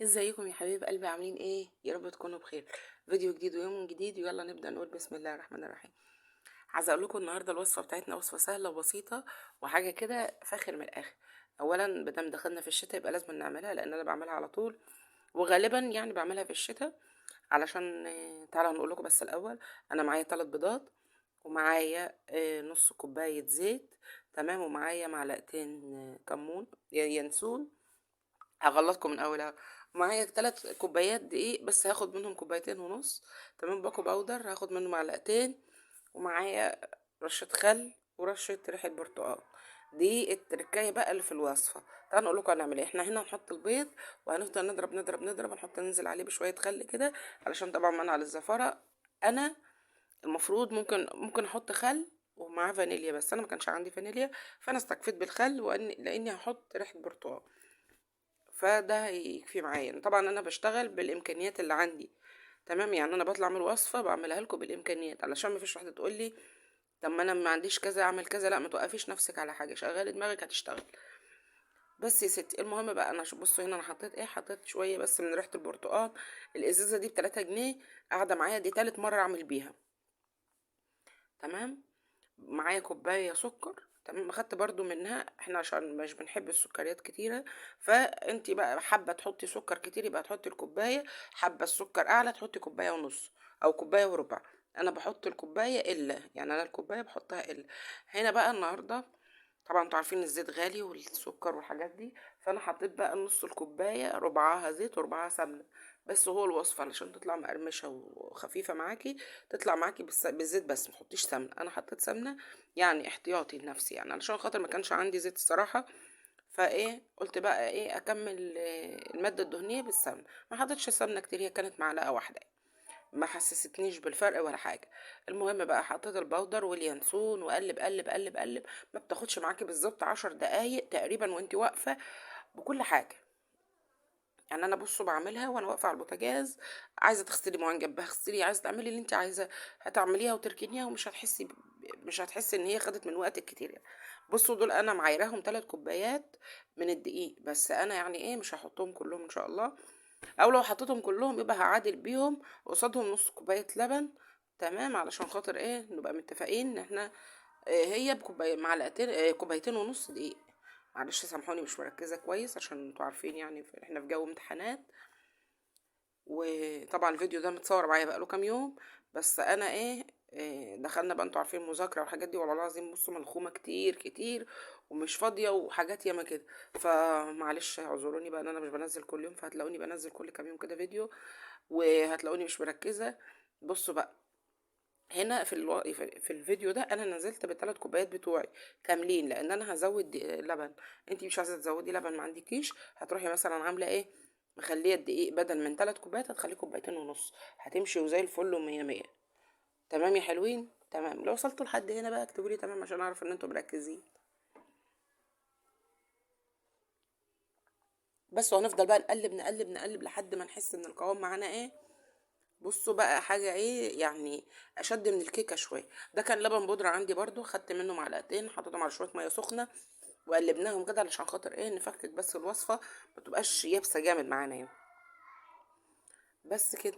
ازيكم يا حبايب قلبي؟ عاملين ايه؟ يا رب تكونوا بخير. فيديو جديد ويوم جديد، ويلا نبدا نقول بسم الله الرحمن الرحيم. عايزه اقول لكم النهارده الوصفه بتاعتنا وصفه سهله وبسيطه وحاجه كده فاخر من الاخر. اولا مادام دخلنا في الشتاء يبقى لازم نعملها، لان انا بعملها على طول وغالبا يعني بعملها في الشتاء. علشان تعالوا نقول لكم بس الاول. انا معايا 3 بيضات، ومعايا نص كوبايه زيت، تمام، ومعايا معلقتين كمون ينسون. هغلطكم من اولها. معايا 3 كوبايات دقيق، بس هاخد منهم كوبايتين ونص. تمام. باكو باودر هاخد منه معلقتين، ومعايا رشة خل ورشة ريحة برتقال. دي التركاية بقى اللي في الوصفة. تعالوا نقول لكم هنعمل ايه. احنا هنا هنحط البيض وهنفضل نضرب نضرب نضرب، هنحط ننزل عليه بشوية خل كده علشان طبعا منع للزفارة. انا المفروض ممكن احط خل ومعاه فانيليا، بس انا ما كانش عندي فانيليا، فانا استكفيت بالخل لاني هحط ريحة برتقال، فده هيكفي معايا. طبعا انا بشتغل بالامكانيات اللي عندي، تمام. يعني انا بطلع من الوصفه بعملها لكم بالامكانيات، علشان ما فيش واحده تقول لي طب ما انا ما عنديش كذا اعمل كذا. لا، ما توقفيش نفسك على حاجه، شغلي دماغك هتشتغل. بس يا ستي، المهم بقى، انا بصوا هنا انا حطيت ايه، حطيت شويه بس من ريحه البرتقال. الازازه دي ب3 جنيه، قاعده معايا دي تالت مره اعمل بيها، تمام. معايا كوباية سكر، تمام. اخدت برضو منها، احنا عشان مش بنحب السكريات كتيرة، فانتي بقى حابة تحطي سكر كتير يبقى تحطي الكوباية، حابة السكر اعلى تحطي كوباية ونص او كوباية وربع. انا بحط الكوباية الا، يعني انا الكوباية بحطها الا. هنا بقى النهاردة طبعا انتوا عارفين الزيت غالي والسكر والحاجات دي، فانا حطيت بقى نص الكوبايه، ربعها زيت وربعها سمنه. بس هو الوصفه علشان تطلع مقرمشه وخفيفه معاكي، تطلع معاكي بالزيت بس، ما تحطيش سمنه. انا حطيت سمنه يعني احتياطي لنفسي، يعني علشان خاطر ما كانش عندي زيت الصراحه. فايه قلت بقى ايه اكمل الماده الدهنيه بالسمنه. ما حطيتش سمنه كتير، هي كانت معلقه واحده، ما حسستنيش بالفرق ولا حاجه. المهم بقى حطيت البودر واليانسون وقلب قلب قلب قلب. ما بتاخدش معاكي بالظبط 10 دقايق تقريبا وانت واقفه بكل حاجه. يعني انا بصوا بعملها وانا واقفه على البوتاجاز. عايزه تغسلي مواعين جنبها اغسلي، عايزه تعملي اللي انت عايزاه هتعمليها وتركنيها، ومش هتحسي مش هتحسي ان هي خدت من وقتك كتير يعني. بصوا دول انا معايراهم 3 كوبايات من الدقيق، بس انا يعني ايه مش هحطهم كلهم ان شاء الله، او لو حطيتهم كلهم يبقى هعادل بيهم قصادهم نص كوبايه لبن، تمام. علشان خاطر ايه نبقى متفقين ان احنا هي بكوبايه معلقتين كوبايتين ونص دقيق. معلش سامحوني مش مركزه كويس، عشان انتوا عارفين يعني احنا في جو امتحانات، وطبعا الفيديو ده متصور معايا بقاله كام يوم. بس انا دخلنا بقى، انتوا عارفين المذاكره والحاجات دي، والله العظيم بصوا ملخومه كتير كتير ومش فاضيه وحاجات ياما كده. فمعلش اعذروني بقى ان انا مش بنزل كل يوم، فهتلاقوني بنزل كل كام يوم كده فيديو، وهتلاقوني مش مركزه. بصوا بقى، هنا في الفيديو ده انا نزلت ب3 كوبايات بتوعي كاملين، لان انا هزود لبن. انتي مش عايزه تزودي لبن ما عندكيش، هتروحي مثلا عامله ايه، مخليه الدقيق بدل من 3 كوبايات هتخليه كوبايتين ونص، هتمشي وزي الفل ومية مية. تمام يا حلوين؟ تمام. لو وصلتوا لحد هنا بقى اكتبوا لي تمام عشان اعرف ان انتوا مركزين. بس وهنفضل بقى نقلب نقلب نقلب لحد ما نحس ان القوام معانا ايه. بصوا بقى حاجة ايه يعني، اشد من الكيكة شوية. ده كان لبن بودرة عندي برضو، خدت منه معلقتين حطيتهم على شوية مية سخنة وقلبناهم كده علشان خاطر ايه نفكك بس الوصفة ما تبقاش يابسة جامد معانا يعني. بس كده.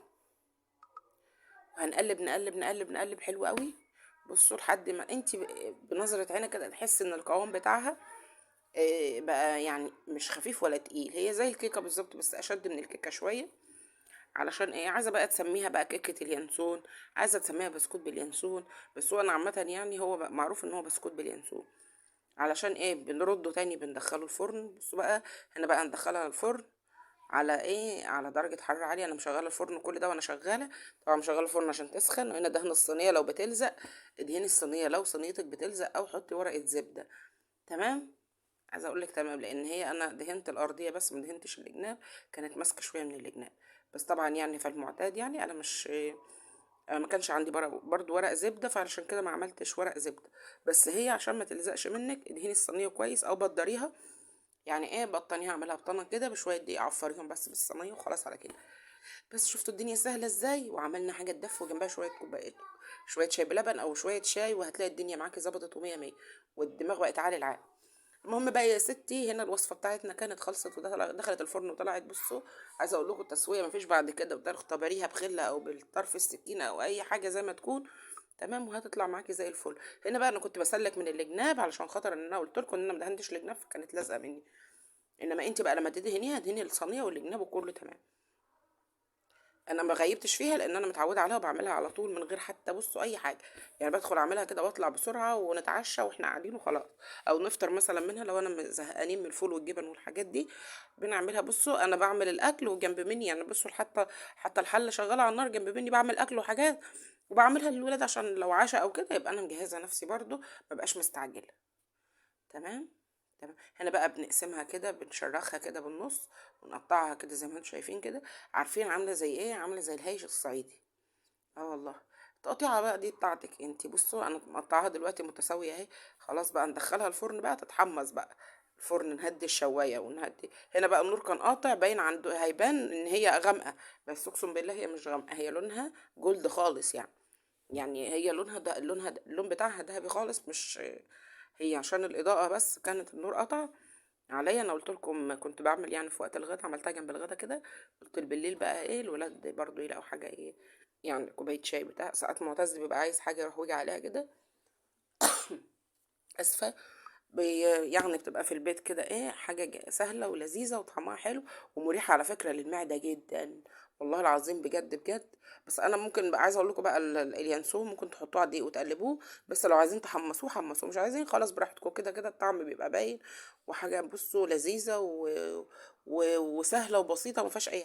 وهنقلب نقلب نقلب نقلب حلو قوي. بصوا لحد ما انت بنظرة عينك كده تحس ان القوام بتاعها بقى يعني مش خفيف ولا تقيل، هي زي الكيكة بالظبط بس اشد من الكيكة شوية. علشان ايه، عايزه بقى تسميها بقى كيكه اليانسون، عايزه تسميها بسكوت باليانسون، بس هو انا عامه يعني هو بقى معروف ان هو بسكوت باليانسون. علشان ايه بنرده تاني بندخله الفرن. بصوا بقى، هنا بقى ندخلها الفرن على ايه، على درجه حراره عاليه. انا مشغله الفرن كل ده وانا شغاله، طبعا مشغله الفرن عشان تسخن. وهنا دهن الصينيه لو بتلزق ادهني الصينيه لو صينيتك بتلزق، او حطي ورقه زبده، تمام. عايزه اقول لك تمام، لان هي انا دهنت الارضيه بس ما دهنتش الجناب، كانت ماسكه شويه من الجناب. بس طبعا يعني فالمعتاد يعني انا مش ما كانش عندي برضو ورق زبده، فعشان كده ما عملتش ورق زبده. بس هي عشان ما تلزقش منك ادهني الصينيه كويس او بطريها، يعني ايه بطنيها، اعملها بطنه كده بشويه دقيق، عفريهم بس بالصينيه وخلاص على كده. بس شفتوا الدنيا سهله ازاي، وعملنا حاجه تدفوا جنبها شويه كوبايات، شويه شاي بلبن او شويه شاي، وهتلاقي الدنيا معاكي ظبطت ومية مية، والدماغ بقت عالي العال. المهم بقى يا ستي، هنا الوصفه بتاعتنا كانت خلصت دخلت الفرن وطلعت. بصوا، عايزه اقول لكم التسويه مفيش بعد كده، اختبريها بخله او بالطرف السكينه او اي حاجه زي ما تكون، تمام، وهتطلع معاكي زي الفل. هنا بقى انا كنت بسلك من الجناب علشان خاطر ان انا قلت لكم ان انا ما دهنتش الجناب فكانت لازقه مني. انما انت بقى لما تدهنيها ادهني الصينيه والجناب وكله تمام. انا ما غيبتش فيها لان انا متعوده عليها وبعملها على طول من غير حتى بصوا اي حاجه. يعني بدخل اعملها كده واطلع بسرعه ونتعشى واحنا قاعدين وخلاص، او نفطر مثلا منها لو انا زهقانين من الفول والجبن والحاجات دي بنعملها. بصوا انا بعمل الاكل وجنب مني، يعني بصوا حتى الحله شغاله على النار جنب مني بعمل اكل وحاجات، وبعملها للولاد عشان لو عشاء او كده يبقى انا مجهزه نفسي برضو، مبقاش مستعجله. تمام. تمام. هنا بقى بنقسمها كده، بنشرخها كده بالنص ونقطعها كده زي ما انتم شايفين كده. عارفين عامله زي ايه؟ عامله زي الهيش الصعيدي. اه والله. التقطيعه بقى دي بتاعتك انتي. بصوا انا مقطعاها دلوقتي متساويه اهي. خلاص بقى ندخلها الفرن بقى تتحمص بقى. الفرن نهدي الشوايه ونهدي. هنا بقى النور كان قاطع باين عنده، هيبان ان هي غامقه، بس اقسم بالله هي مش غامقه، هي لونها جولد خالص يعني. يعني هي لونها ده اللون بتاعها ذهبي خالص، مش هي عشان الإضاءة بس كانت النور قطع عليا. انا قلت لكم كنت بعمل يعني في وقت الغدا، عملتها جنب الغدا كده. قلت بالليل بقى ايه الولاد برضو يلاقوا حاجة ايه، يعني كوباية شاي بتاع. ساعات معتز بيبقى عايز حاجة يروح ويجي عليها كده. اسفة. يعني بتبقى في البيت كده ايه حاجة سهلة ولذيذة وطعمها حلو ومريحة على فكرة للمعدة جدا. والله العظيم بجد بجد. بس انا ممكن بقى عايزه اقول لكم بقى اليانسون ممكن تحطوه على الدقيق وتقلبوه. بس لو عايزين تحمصوه حمصوه، مش عايزين خلاص براحتكم، كده كده الطعم بيبقى باين. وحاجه بصوا لذيذه وسهله وبسيطه وما فيهاش اي